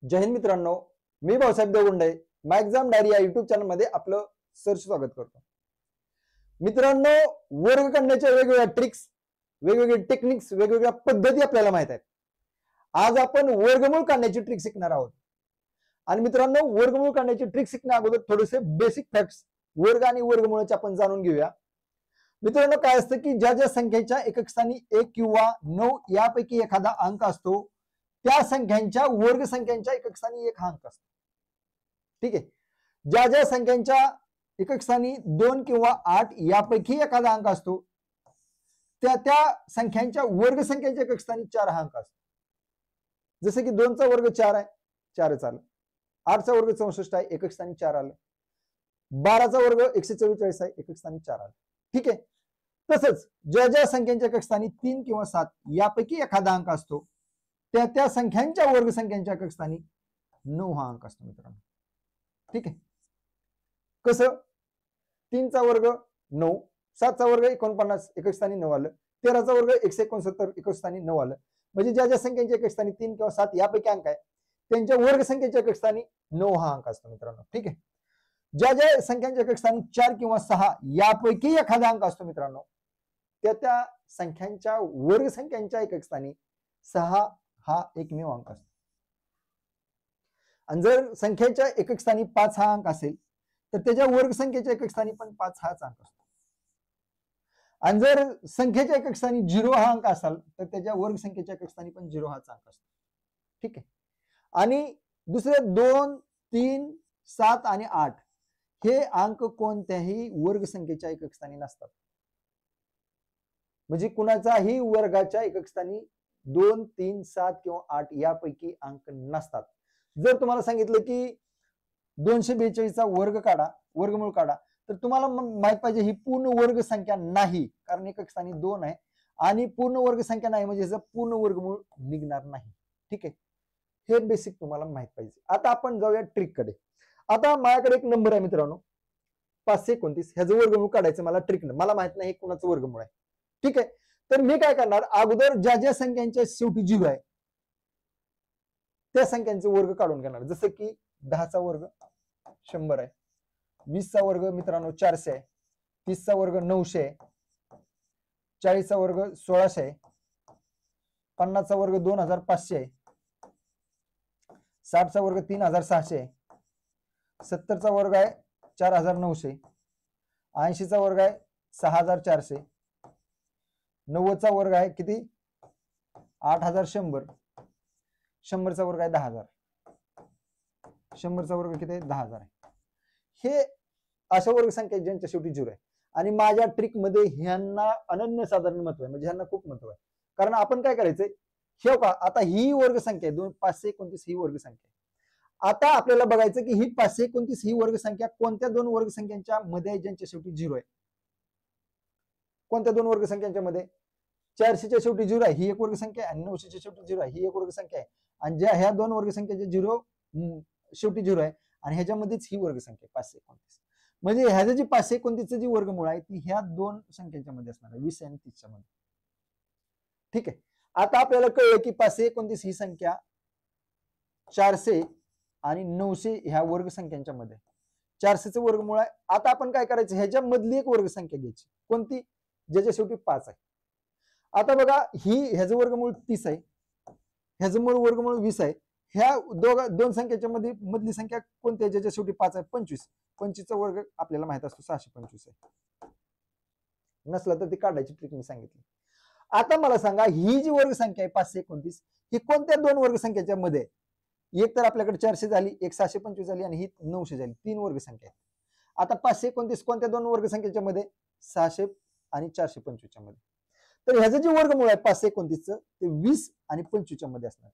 जय हिंद मित्रांनो, मी भाऊसाहेब देवगुंडे माय exam diary या YouTube channel मध्ये आपलं सरच स्वागत करतो. मित्रांनो, वर्ग काढण्याच्या वेगवेगळ्या ट्रिक्स, वेगवेगळे टेक्निक्स, वेगवेगळ्या पद्धती आपल्याला माहित आहेत. आज आपण वर्गमूळ काढण्याची ट्रिक शिकणार आहोत. आणि मित्रांनो, वर्गमूळ काढण्याची ट्रिक शिकण्या अगोदर थोडेसे बेसिक फॅक्ट्स वर्ग आणि वर्गमूळाचे आपण जाणून घेऊया. मित्रांनो, काय असतं की ज्या ज्या संख्येच्या एकक स्थानी 1 किंवा 9 यापैकी एखादा अंक असतो, त्या संख्यांच्या वर्ग संख्यांच्या एकक स्थानी 1 हा अंक असतो. ठीक आहे. ज्या ज्या संख्यांच्या एकक स्थानी 2 किंवा 8 यापैकी एखादा अंक असतो, त्या त्या संख्यांच्या वर्ग संख्यांच्या एकक स्थानी 4 हा अंक असतो. जसे की 2 चा वर्ग 4 आहे, 4च आलं. 8 चा वर्ग 64 आहे, एकक स्थानी 4 आलं. 12 चा वर्ग 144 आहे, एकक स्थानी 4 आलं. ठीक आहे. तसंच ज्या ज्या संख्यांच्या एकक स्थानी 3 किंवा 7 यापैकी एखादा अंक असतो, त्या त्या संख्यांच्या वर्ग संख्यांच्या एकक स्थानी 9 हा अंक असतो मित्रांनो. ठीक आहे. कसं? 3 चा वर्ग 9, 7 चा वर्ग 49 एकक स्थानी 9 आलं, 13 चा वर्ग 169 एकक स्थानी 9 आलं. म्हणजे ज्या ज्या संख्यांच्या एकक स्थानी 3 किंवा 7 यापैकी अंक आहे, त्यांच्या वर्ग संख्येच्या एकक स्थानी 9 हा अंक असतो मित्रांनो. ठीक आहे. ज्या ज्या संख्यांच्या एकक स्थानी 4 किंवा 6 यापैकी एखादा अंक असतो मित्रांनो, त्या त्या संख्यांच्या वर्ग संख्यांच्या एकक स्थानी 6 हा एकमेव अंक असतो. आणि जर संख्येच्या एकक स्थानी 5 हा अंक असेल, तर त्याच्या वर्ग संख्येच्या एकक स्थानी पण 5 हाच अंक असतो. आणि जर संख्येच्या एकक स्थानी 0 हा अंक असेल, तर त्याच्या वर्ग संख्येच्या एकक स्थानी पण 0 हाच अंक असतो. ठीक आहे. आणि दुसरे 2, 3, 7 आणि 8 हे अंक कोणत्याही वर्ग संख्येच्या एकक स्थानी नसतात. म्हणजे कुणाचाही वर्गाच्या एकक स्थानी 2, 3, 7 किंवा 8 यापैकी अंक नसतात. जर तुम्हाला सांगितलं की 242 चा वर्ग काढा, वर्गमूळ काढा, तर तुम्हाला माहित पाहिजे ही पूर्ण वर्ग संख्या नाही, कारण एकक स्थानी 2 आहे आणि पूर्ण वर्ग संख्या नाही म्हणजे पूर्ण वर्गमूळ निघणार नाही. ठीक आहे. हे बेसिक तुम्हाला माहित पाहिजे. आता आपण जाऊया ट्रिक कडे. आता माझ्याकडे एक नंबर आहे मित्रांनो, 529. ह्याचं वर्गमूळ काढायचं मला ट्रिक नाही, मला माहित नाही कुणाचं वर्गमूळ आहे. ठीक आहे. तर मी काय करणार, अगोदर ज्या ज्या संख्यांच्या शेवटी 0 आहे त्या संख्यांचे वर्ग काढून घेणार. जसं की 10 चा वर्ग 100 आहे, 20 चा वर्ग मित्रांनो 400 आहे, 30 चा वर्ग 900 आहे, 40 चा वर्ग 1600 आहे, 50 चा वर्ग 2500 आहे, 60 चा वर्ग 3600 आहे, 70 चा वर्ग आहे 4900, 80 चा वर्ग आहे 6400, 90 चा वर्ग आहे किती 8100, 100 चा वर्ग आहे 10000, 100 चा वर्ग किती 10000 आहे. हे अशा वर्ग संख्या ज्यांच्या शेवटी 0 आहे. आणि माझ्या ट्रिक मध्ये ह्यांना अनन्यसाधारण महत्व आहे, म्हणजे ह्यांना खूप महत्व आहे. कारण आपण काय करायचंय, हे का आता ही वर्ग संख्या आहे 529 ही वर्ग संख्या आहे. आता आपल्याला बघायचं की ही 529 ही वर्ग संख्या कोणत्या दोन वर्ग संख्यांच्या मध्ये आहे ज्यांच्या शेवटी 0 आहे. कोणत्या दोन वर्ग संख्यांच्या मध्ये? 400 च्या शेवटी 0 आहे ही एक वर्ग संख्या आहे, आणि 900 च्या शेवटी 0 आहे ही एक वर्ग संख्या आहे. आणि ज्या ह्या दोन वर्ग संख्येच्या 0 शेवटी 0 आहे आणि ह्याच्यामध्येच ही वर्ग संख्या 529. म्हणजे ह्याचं जी 529 जी वर्गमूळ आहे ती ह्या दोन संख्यांच्या मध्ये असणार आहे, 20 आणि 30 च्या मध्ये. ठीक आहे. आता आपल्याला कळलं की 529 ही संख्या 400 आणि 900 ह्या वर्ग संख्यांच्या मध्ये. 400 चं वर्गमूळ आहे. आता आपण काय करायचं, ह्याच्या मधली एक वर्ग संख्या घ्यायची. कोणती? ज्याच्या शेवटी 5 आहे. आता बघा ही ह्याचं वर्गमूळ 30 आहे, ह्याचं वर्गमूळ 20 आहे. ह्या दोन संख्येच्या मध्ये मधली संख्या कोणती आहे ज्याच्या शेवटी 5 आहे? 25. 25 चा वर्ग आपल्याला माहित असतो 625 आहे. नसला तर ती काढायची ट्रिक मी सांगितली. आता मला सांगा ही जी वर्ग संख्या आहे 529 ही कोणत्या दोन वर्ग संख्येच्या मध्ये? एक तर आपल्याकडे 400 झाली, एक 625 झाली आणि ही 900 झाली. 3 वर्ग संख्या आहेत. आता 529 कोणत्या दोन वर्ग संख्येच्या मध्ये? 600 आणि 425 च्या मध्ये. तर ह्याचं जे वर्गमूळ आहे 529 चं ते 20 आणि 25 च्या मध्ये असणार.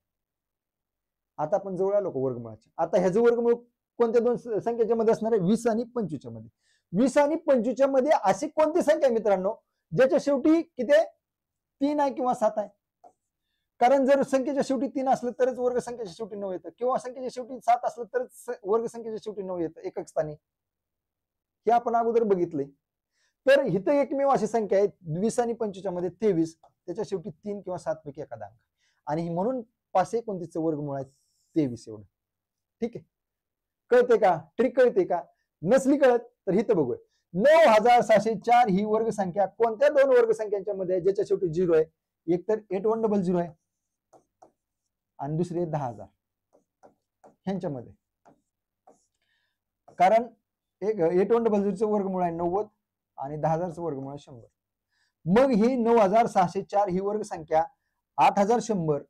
आता आपण जवळ आलो वर्गमूळाच्या. आता ह्याचं वर्गमूळ कोणत्या दोन संख्येच्या मध्ये असणार आहे? 20 आणि 25 च्या मध्ये. 20 आणि 25 च्या मध्ये अशी कोणती संख्या आहे मित्रांनो ज्याच्या शेवटी किती 3 आहे किंवा 7 आहे? कारण जर संख्येच्या शेवटी 3 असलं तरच वर्ग संख्येच्या शेवटी 9 येतं, किंवा संख्येच्या शेवटी 7 असलं तरच वर्ग संख्येच्या शेवटी 9 येतं एकक स्थानी. हे आपण अगोदर बघितलंय. तर इथं एकमेव अशी संख्या आहे 20 आणि 25 च्या मध्ये 23, त्याच्या शेवटी 3 किंवा 7 पैकी एखादा अंक. आणि म्हणून 529 चं वर्गमूळ आहे 23 एवढं. ठीक आहे, कळते का? ट्रिक कळते का? नसली कळत तर इथं बघूया. 9604 ही वर्ग संख्या कोणत्या दोन वर्ग संख्यांच्या मध्ये आहे ज्याच्या शेवटी 0 आहे? एक तर 8100 आहे आणि दुसरी 10,000 ह्यांच्यामध्ये. कारण एक 8100 वर्गमूळ आहे 90 आणि 10,000 वर्गमूळ आहे 100. मग ही 9604 ही वर्ग संख्या 8100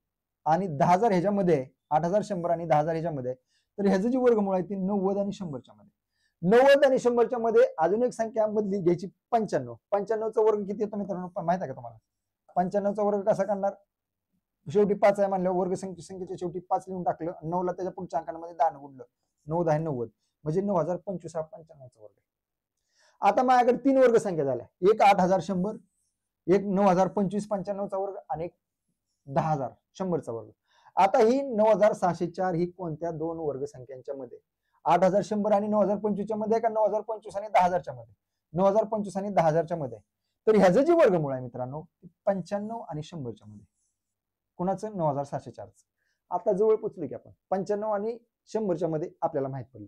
आणि 10,000 ह्याच्यामध्ये आहे. 8100 आणि 10,000 ह्याच्यामध्ये आहे. तर ह्याचं जी वर्गमूळ आहे ती 90 आणि 100च्या मध्ये. 90 आणि 100च्या मध्ये अजून एक संख्या मधली घ्यायची 95. 95चा वर्ग किती येतो मित्रांनो माहित आहे का तुम्हाला? 95चा वर्ग कसा करणार? शेवटी 5 आहे म्हणल्यावर वर्ग संख्येच्या शेवटी 5 लिहून टाकलं, 9 ला त्याच्या पुढच्या अंकांमध्ये 10 गुणलं, 9 10 90 म्हणजे 9025 हा 95चा वर्ग. आता माझ्याकडे 3 वर्ग संख्या झाल्या, एक 8100, एक 9025 95चा वर्ग आणि एक 10,000 100चा वर्ग. आता ही 9604 ही कोणत्या दोन वर्ग संख्यांच्या मध्ये? 8100 आणि 9025च्या मध्ये का 9025 आणि 10,000च्या मध्ये? 9025 आणि 10,000च्या मध्ये. तर ह्याचं जे वर्गमूळ आहे मित्रांनो 95 आणि 100च्या मध्ये. कुणाचं? 9604चं. आता जवळ पोचलो की आपण 95 आणि 100च्या मध्ये आपल्याला माहित पडलं.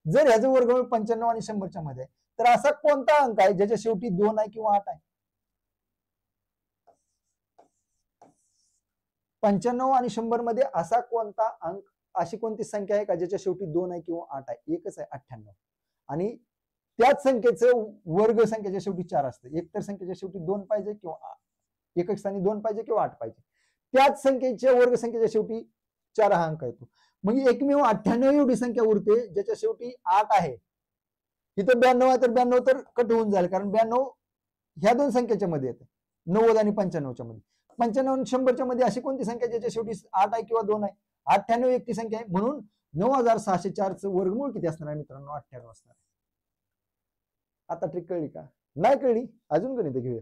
जर ह्याचं वर्गमूळ 95 आणि 100च्या मध्ये तर असा कोणता अंक आहे ज्याच्या शेवटी 2 आहे किंवा 8 आहे? 95 आणि 100 मध्ये असा कोणता अंक, अशी कोणती संख्या आहे का ज्याच्या शेवटी 2 आहे किंवा 8 आहे? एकच आहे 98. आणि त्याच संख्येचं वर्ग संख्येच्या शेवटी 4 असतं. एक तर संख्येच्या शेवटी 2 पाहिजे किंवा एकक स्थानी 2 पाहिजे किंवा 8 पाहिजे. त्याच संख्येच्या वर्ग संख्येच्या शेवटी 4 हा अंक येतो. मग एकमेव 98 एवढी संख्या उरते ज्याच्या शेवटी 8 आहे. इथं 92 आहे तर 92 तर कट होऊन जाईल कारण 92 ह्या दोन संख्येच्या मध्ये येते 90 आणि 95च्या मध्ये. 95 आणि 100च्या मध्ये अशी कोणती संख्या ज्याच्या शेवटी 8 आहे किंवा 2 आहे? 98 एकटी संख्या आहे म्हणून 9604चं वर्गमूळ किती असणार आहे मित्रांनो? 98 असणार. आता ट्रिक कळली का? नाही कळली? अजून गणित घेऊया.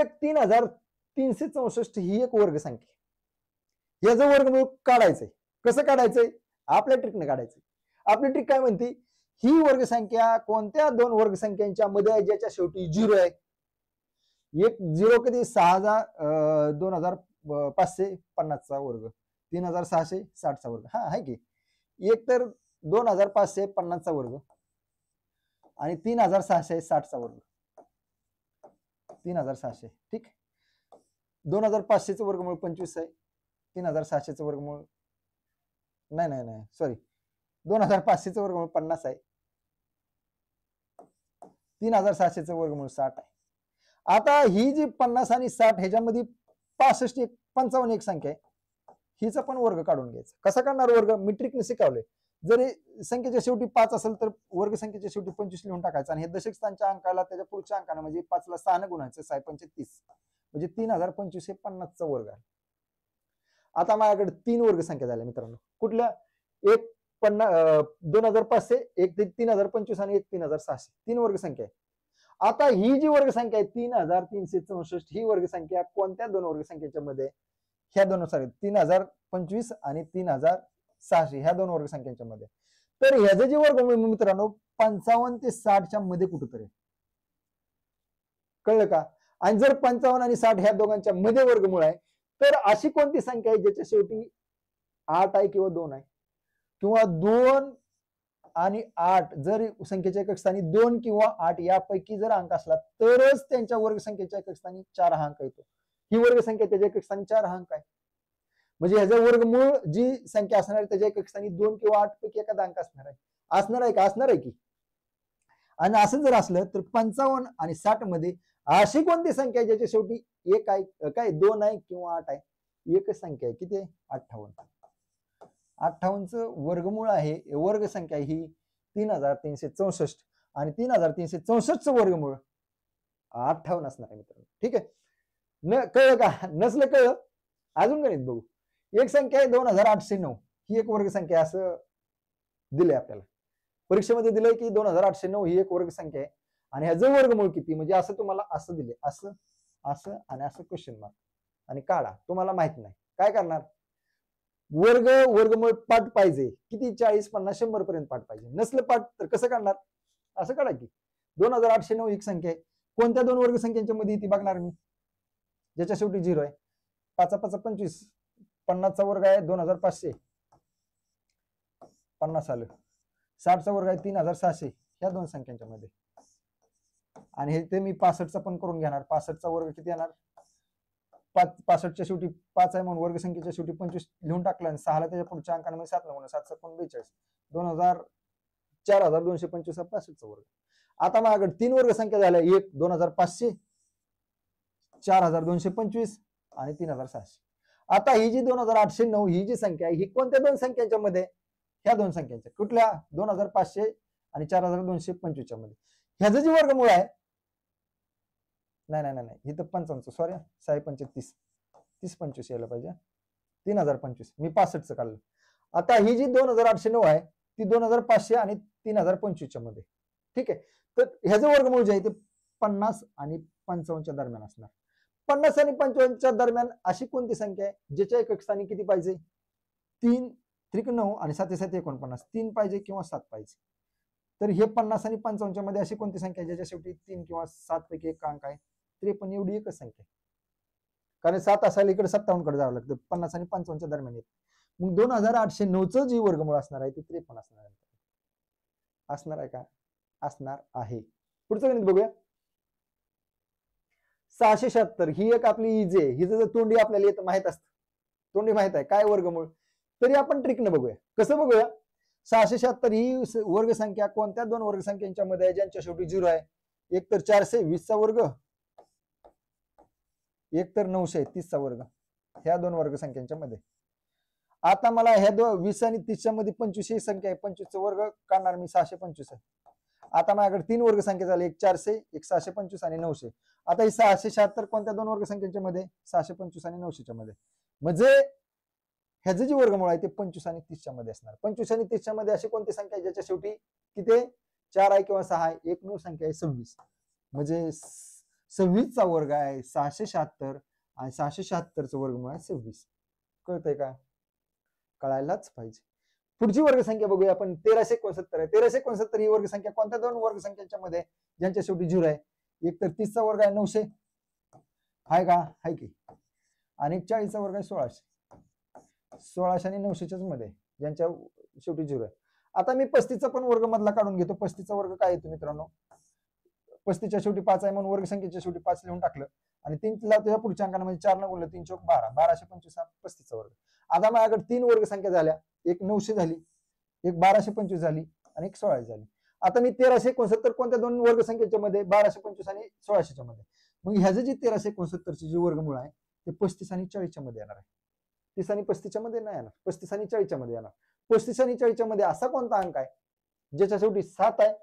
एक 3364 ही एक वर्ग संख्या, याचं वर्गमूळ काढायचंय. कसं काढायचंय? आपल्या ट्रिकने काढायचंय. आपली ट्रिक काय म्हणते? ही वर्ग संख्या कोणत्या दोन वर्ग संख्यांच्या मध्ये आहे ज्याच्या शेवटी 0 आहे? एक 0 कधी 2550चा वर्ग, 3660चा वर्ग, हा आहे की. एक तर 2550चा वर्ग आणि 3660चा वर्ग, 3600. ठीक. 2500चं वर्गमूळ 25 आहे, 3600चं वर्गमूळ नाही सॉरी 2500चं वर्गमूळ 50 आहे, 3600चं वर्गमूळ 60 आहे. आता ही जी 50 आणि 60 ह्याच्यामध्ये 65 55 एक संख्या आहे, हिचा पण वर्ग काढून घ्यायचा. कसा काढणार वर्ग? मी ट्रिकने शिकवले. जरी संख्येच्या शेवटी 5 असेल तर वर्ग संख्येच्या शेवटी 25 लिहून टाकायचा आणि हे दशक स्थानच्या अंकाला त्याच्या पुढच्या अंकाने म्हणजे 5 ला 6 ने गुणायचं, 6 पंचे 30 म्हणजे 3025 हे 50चा वर्ग आहे. आता माझ्याकडे 3 वर्ग संख्या झाल्या मित्रांनो. कुठल्या? एक 2500, एक 3025 आणि एक 3600, 3 वर्ग संख्या आहे. आता ही जी वर्ग संख्या आहे 3364 ही वर्ग संख्या कोणत्या दोन वर्ग संख्येच्या मध्ये? ह्या दोन, सॉरी 3025 आणि 3600 ह्या दोन वर्ग संख्यांच्या मध्ये. तर ह्याचं जे वर्गमूळ मित्रांनो 55 ते 60च्या मध्ये कुठेतरी. कळलं का? आणि जर 55 आणि 60 ह्या दोघांच्या मध्ये वर्गमूळ आहे तर अशी कोणती संख्या आहे ज्याच्या शेवटी 8 आहे किंवा 2 आहे? किंवा 2 आणि 8 जर संख्येच्या एकक स्थानी 2 किंवा 8 यापैकी जर अंक असला तरच त्यांच्या वर्ग संख्येच्या एकक स्थानी 4 हा अंक येतो. ही वर्ग संख्या त्याच्या एकक स्थानी 4 हा अंक आहे. म्हणजे ह्याचं वर्गमूळ जी संख्या असणार आहे त्याच्या एकक स्थानी 2 किंवा 8 पैकी एखादा अंक असणार आहे. असणार आहे का? असणार आहे की. आणि असं जर असलं तर 55 आणि 60 मध्ये अशी कोणती संख्या आहे ज्याच्या शेवटी 1 आहे, काय 2 आहे किंवा 8 आहे? एकच संख्या आहे. किती आहे? 58. 58चं वर्गमूळ आहे, वर्ग संख्या ही 3364 आणि 3364चं वर्गमूळ 58 असणार आहे मित्रांनो. ठीक आहे. कळलं का? नसलं कळलं? अजून गणित बघू. एक संख्या आहे 2809 ही एक वर्ग संख्या असं दिलंय आपल्याला. परीक्षेमध्ये दिलंय की 2809 ही एक वर्ग संख्या आहे आणि ह्याचं वर्गमूळ किती? म्हणजे असं तुम्हाला असं दिले, असं असं आणि असं क्वेश्चन मार्क आणि काढा. तुम्हाला माहित नाही काय करणार? वर्गमूळ पाठ पाहिजे. किती? 40 50 100 पर्यंत पाठ पाहिजे. नसलं पाठ तर कसं काढणार? असं काढा की 2809 एक संख्या आहे, कोणत्या दोन वर्ग संख्यांच्या मध्ये ती बघणार मी, ज्याच्या शेवटी 0 आहे. 5 5 25, 50चा वर्ग आहे 2500 50 आलं. 60चा वर्ग आहे 3600 ह्या दोन संख्यांच्या मध्ये. आणि हे ते मी 65चा पण करून घेणार. 65चा वर्ग किती येणार? 65च्या शेवटी 5 आहे म्हणून वर्ग संख्येच्या शेवटी 25 लिहून टाकलं आणि 6ला त्याच्या पुढच्या अंकांमध्ये 7 म्हणून 7 42 4225 हा 65चा वर्ग. आता माझ्याकडे 3 वर्ग संख्या झाल्या. 1 2500, 4225 आणि 3600. आता ही जी 2809 ही जी संख्या आहे ही कोणत्या दोन संख्यांच्या मध्ये? ह्या दोन संख्यांच्या. कुठल्या? 2500 आणि 4225 मध्ये. ह्याचं जे वर्गमूळ आहे, नाही ही तर 55, सॉरी 6 पंचे 30, 30 25 यायला पाहिजे. 3025 मी 65चं काढलं. आता ही जी 2809 आहे ती 2500 आणि 3025 मध्ये. ठीक आहे. तर ह्याचं वर्गमूळ जे आहे ते 50 आणि 55च्या दरम्यान असणार. 50 आणि 55च्या दरम्यान अशी कोणती संख्या आहे ज्याच्या एकक स्थानी किती पाहिजे? 3 त्रिक 9 आणि 7 7 49, 3 पाहिजे किंवा 7 पाहिजे. तर हे 50 आणि 55च्या मध्ये अशी कोणती संख्या ज्याच्या शेवटी 3 किंवा 7 पैकी एक अंक आहे? 53 एवढी एकच संख्या. कारण 7 असायला इकडे 57 कडे जावं लागतं. 50 आणि 55च्या दरम्यान येत. मग 2809चं जी वर्गमूळ असणार आहे ते 53 असणार आहे. असणार आहे का? असणार आहे. पुढचं गणित बघूया. 676 ही एक आपली इजी आहे. हिचं जर तोंडी आपल्याला येत माहित असतं, तोंडी माहित आहे काय वर्गमूळ, तरी आपण ट्रिकनं बघूया. कसं बघूया? 676 ही वर्ग संख्या कोणत्या दोन वर्ग संख्यांच्या मध्ये आहे ज्यांच्या शेवटी 0 आहे? एक तर 420 चा वर्ग, एक तर 930 वर्ग. ह्या दोन वर्ग संख्यांच्या मध्ये. आता मला ह्या 20 आणि 30 मध्ये 25 ही संख्या आहे. 25चा वर्ग काढणार मी 625 आहे. आता माझ्याकडे 3 वर्ग संख्या झाली. एक 400, एक 625 आणि 900. आता ही 676 कोणत्या दोन वर्ग संख्यांच्या मध्ये? 625 आणि 900च्या मध्ये. म्हणजे ह्याचं जे वर्गमूळ आहे ते 25 आणि 30च्या मध्ये असणार. 25 आणि 30च्या मध्ये अशी कोणती संख्या आहे ज्याच्या शेवटी किती 4 आहे किंवा 6 आहे? एकमेव संख्या आहे 26. म्हणजे 26चा वर्ग आहे 676 आणि 676चं वर्गमूळ आहे 26. कळतंय का? कळायलाच पाहिजे. पुढची वर्ग संख्या बघूया आपण. 1369 आहे. 1369 ही वर्ग संख्या कोणत्या दोन वर्ग संख्यांच्या मध्ये ज्यांच्या शेवटी 0 आहे? एक तर 30चा वर्ग आहे 900 आहे का? आहे की. आणि 40चा वर्ग आहे 1600. 1600 आणि 900च्याच मध्ये ज्यांच्या शेवटी 0 आहे. आता मी 35चा पण वर्ग मधला काढून घेतो. 35चा वर्ग काय येतो मित्रांनो? 35च्या शेवटी 5 आहे म्हणून वर्ग संख्येच्या शेवटी 5 लिहून टाकलं आणि 3ला त्याच्या पुढच्या अंकाने म्हणजे 4 न गुणलं 3 चौक 12, 1225 हा 35चा वर्ग. आता माझ्याकडे 3 वर्ग संख्या झाल्या. एक 900 झाली, एक 1225 झाली आणि एक 1600 झाली. आता मी 1369 कोणत्या दोन वर्ग संख्येच्या मध्ये? 1225 आणि 1600च्या मध्ये. मग ह्याचं जे 1369ची जी वर्गमूळ आहे ते 35 आणि 40च्या मध्ये येणार आहे. 30 आणि 35च्या मध्ये नाही येणार. 35 आणि 40च्या मध्ये येणार. 35 आणि 40च्या मध्ये असा कोणता अंक आहे ज्याच्या शेवटी 7 आहे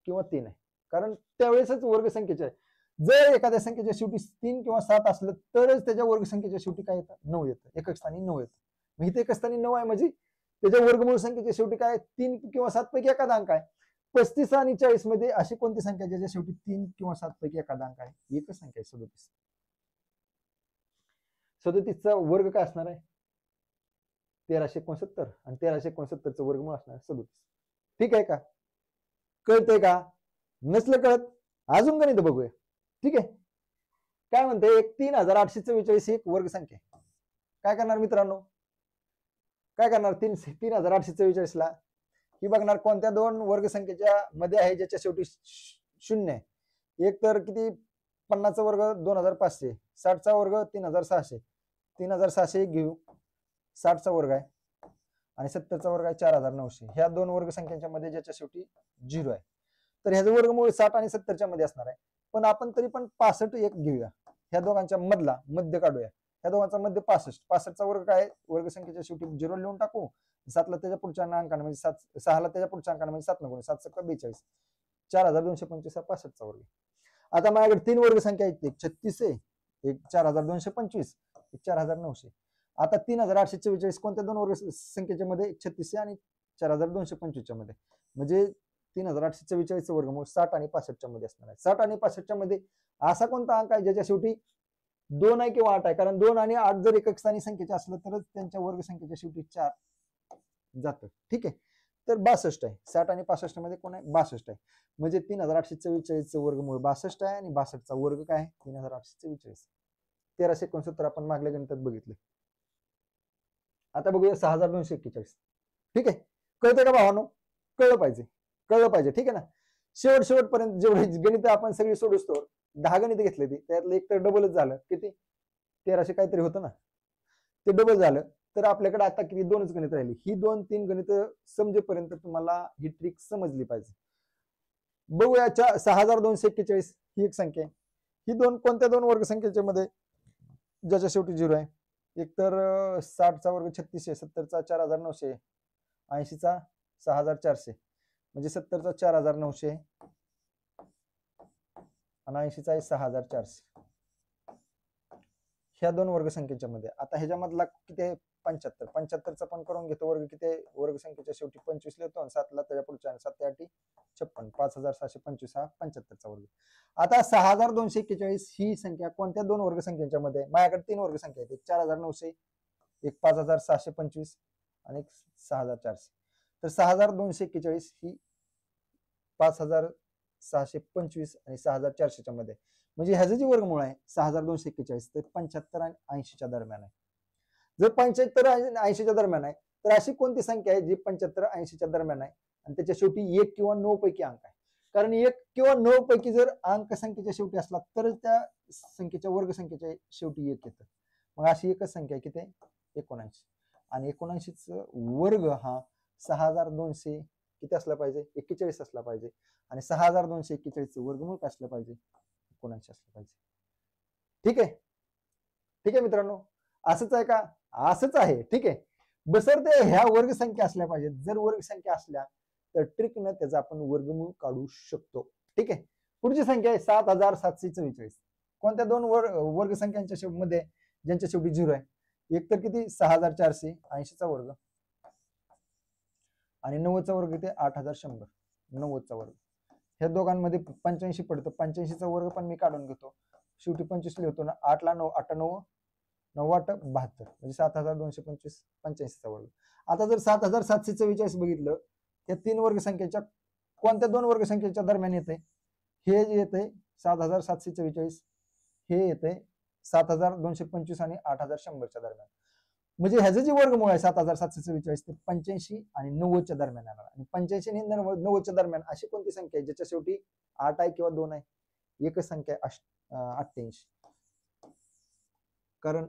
किंवा 3 आहे? कारण त्यावेळेसच वर्ग संख्येचे आहे. जर एखाद्या संख्येच्या शेवटी 3 किंवा 7 असलं तरच त्याच्या वर्ग संख्येच्या शेवटी काय येतं? 9 येतं. एकक स्थानी 9 येतं. मग इथे एकक स्थानी 9 आहे म्हणजे त्याच्या वर्गमूळ संख्येच्या शेवटी काय? 3 किंवा 7 पैकी एखादा अंक आहे. 35 आणि 40 मध्ये अशी कोणती संख्या ज्याच्या शेवटी 3 किंवा 7 पैकी एखादा अंक आहे? एकच संख्या आहे 37. 37चा वर्ग काय असणार आहे? 1369 आणि 1369चं वर्गमूळ असणार आहे 37. ठीक आहे का? कळतंय का? नसलं कळत अजून गणित बघूया. ठीक आहे. काय म्हणते? एक 3844 ही एक वर्ग संख्या. काय करणार मित्रांनो? काय करणार? 3844 ला ही बघणार कोणत्या दोन वर्ग संख्येच्या मध्ये आहे ज्याच्या शेवटी 0 आहे. एक तर किती? 50चा वर्ग 2500, 60चा वर्ग 3600, 3600 घेऊ. 60चा वर्ग आहे आणि 70चा वर्ग आहे 4900. ह्या दोन वर्ग संख्यांच्या मध्ये ज्याच्या शेवटी 0 आहे. तर ह्याचं वर्गमूळ 60 आणि 70च्या मध्ये असणार आहे. पण आपण तरी पण 65 एक घेऊया. ह्या दोघांच्या मधला मध्य काढूया. ह्या दोघांचा मध्य 65. 65चा वर्ग काय? वर्ग संख्येच्या शेवटी 0 लिहून टाकू. 7ला त्याच्या पुढच्या अंकाने म्हणजे 6ला त्याच्या पुढच्या अंकाने म्हणजे 7 न गुणले 7 42. 4225 हा 65चा वर्ग. आता माझ्याकडे 3 वर्ग संख्या आहेत. एक 36 आहे, एक 4225, एक 4900. आता 3844 कोणत्या दोन वर्ग संख्येच्या मध्ये? 36 आणि 4225च्या मध्ये. म्हणजे 3844चं वर्गमूळ 60 आणि 65च्या मध्ये असणार आहे. 60 आणि 65च्या मध्ये असा कोणता अंक आहे ज्याच्या शेवटी 2 आहे किंवा 8 आहे? कारण 2 आणि 8 जर एकक स्थानी संख्येचे असलं तरच त्यांच्या वर्ग संख्येच्या शेवटी 4 जातं. ठीक आहे. तर 62 आहे. 60 आणि 65 मध्ये कोण आहे? 62 आहे. म्हणजे 3844चं वर्गमूळ 62 आहे आणि 62चा वर्ग काय आहे? 3844. 1369 आपण मागल्या गणितात बघितलं. आता बघूया 6241. ठीक आहे. कळतंय का भावानो? कळलं पाहिजे, कळलं पाहिजे, ठीक आहे ना. शेवटपर्यंत जेवढे गणित आपण सगळी सोडूस्तो 10 गणित घेतले ती, त्यातलं एक तर डबलच झालं, किती 1300 काहीतरी होतं ना, ते डबल झालं. तर आपल्याकडे आता किती 2च गणित राहिली. ही 2-3 गणित समजेपर्यंत तुम्हाला ही ट्रिक समजली पाहिजे. बघूया 6241 ही एक संख्या आहे. ही कोणत्या दोन वर्गसंख्येच्या मध्ये ज्याच्या शेवटी 0 आहे? एक तर 60चा वर्ग 3600, 70चा 4900, 80चा 6400, म्हणजे 70चा 4900 आणि 80चा 6400. ह्या दोन वर्गसंख्येच्या मध्ये. आता ह्याच्यामधला किती आहे? 75. 75चा पण करून घेतो वर्ग. किती आहे? वर्गसंख्येच्या शेवटी 25 लिहितो आणि 7ला त्याच्या पुढच्या 7 8 56, 5725 हा 75चा वर्ग. आता 6241 ही संख्या कोणत्या दोन वर्गसंख्येच्या मध्ये? माझ्याकडे 3 वर्गसंख्या आहेत, एक 4900, एक 5625 आणि एक 6400. तर 6241 ही 5625 आणि 6400च्या मध्ये, म्हणजे ह्याचं जे वर्गमूळ आहे 6241 ते 75 आणि 80च्या दरम्यान आहे. जर 75 आणि 80च्या दरम्यान आहे तर अशी कोणती संख्या आहे जी 75 80च्या दरम्यान आहे आणि त्याच्या शेवटी 1 किंवा 9 पैकी अंक आहे? कारण 1 किंवा 9 पैकी जर अंक संख्येच्या शेवटी असला तरच त्या संख्येच्या वर्गसंख्येच्या शेवटी 1 येतं. मग अशी एकच संख्या किती आहे? 79. आणि 79चा वर्ग हा 6200 किती असला पाहिजे? 41 असला पाहिजे. आणि 6241चं वर्गमूळ काय असलं पाहिजे? 79 असलं पाहिजे. ठीक आहे, ठीक आहे मित्रांनो, असंच आहे का? असंच आहे, ठीक आहे. बसरते ह्या वर्गसंख्या असल्या पाहिजेत. जर वर्गसंख्या असल्या तर ट्रिकनं त्याचा आपण वर्गमूळ काढू शकतो. ठीक आहे. पुढची संख्या आहे 7744. कोणत्या दोन वर्गसंख्यांच्या मध्ये ज्यांच्या शेवटी 0 आहे? एक तर किती 6400, 80चा वर्ग आणि 90चा वर्ग किती 8100, 90चा वर्ग. ह्या दोघांमध्ये 85 पडतं. 85चा वर्ग पण मी काढून घेतो. शेवटी 25 लिहितो ना, 8 ला 9 8 9 9 8 72, म्हणजे 7225 85चा वर्ग. आता जर 7744 बघितलं, या 3 वर्गसंख्येच्या कोणत्या दोन वर्गसंख्येच्या दरम्यान येते? हे जे येते 7744, हे येते 7225 आणि 8100च्या दरम्यान. म्हणजे ह्याचं जे वर्गमूळ आहे 7744 ते 85 आणि 90च्या दरम्यान येणार. आणि 85 आणि 90च्या दरम्यान अशी कोणती संख्या आहे ज्याच्या शेवटी 8 आहे किंवा 2 आहे? एकच संख्या आहे 88. कारण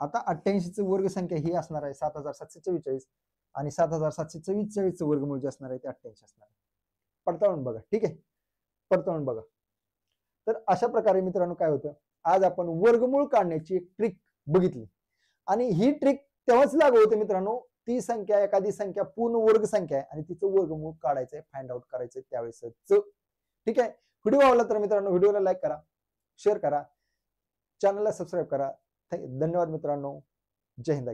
आता 88ची वर्गसंख्या ही असणार आहे 7744 आणि 7744चं वर्गमूळ जे असणार आहे ते 88 असणार आहे. पडताळून बघा, ठीक आहे, पडताळून बघा. तर अशा प्रकारे मित्रांनो काय होतं, आज आपण वर्गमूळ काढण्याची एक ट्रिक बघितली. आणि ही ट्रिक तेव्हाच लागू होते मित्रांनो, ती संख्या एखादी संख्या पूर्ण वर्गसंख्या आहे आणि तिचं वर्गमूळ काढायचंय, फाइंड आउट करायचंय त्यावेळेस. ठीक आहे. व्हिडिओ आवडला तर मित्रांनो व्हिडिओला लाईक करा, शेअर करा, चॅनलला सबस्क्राईब करा. धन्यवाद मित्रांनो. जय हिंद.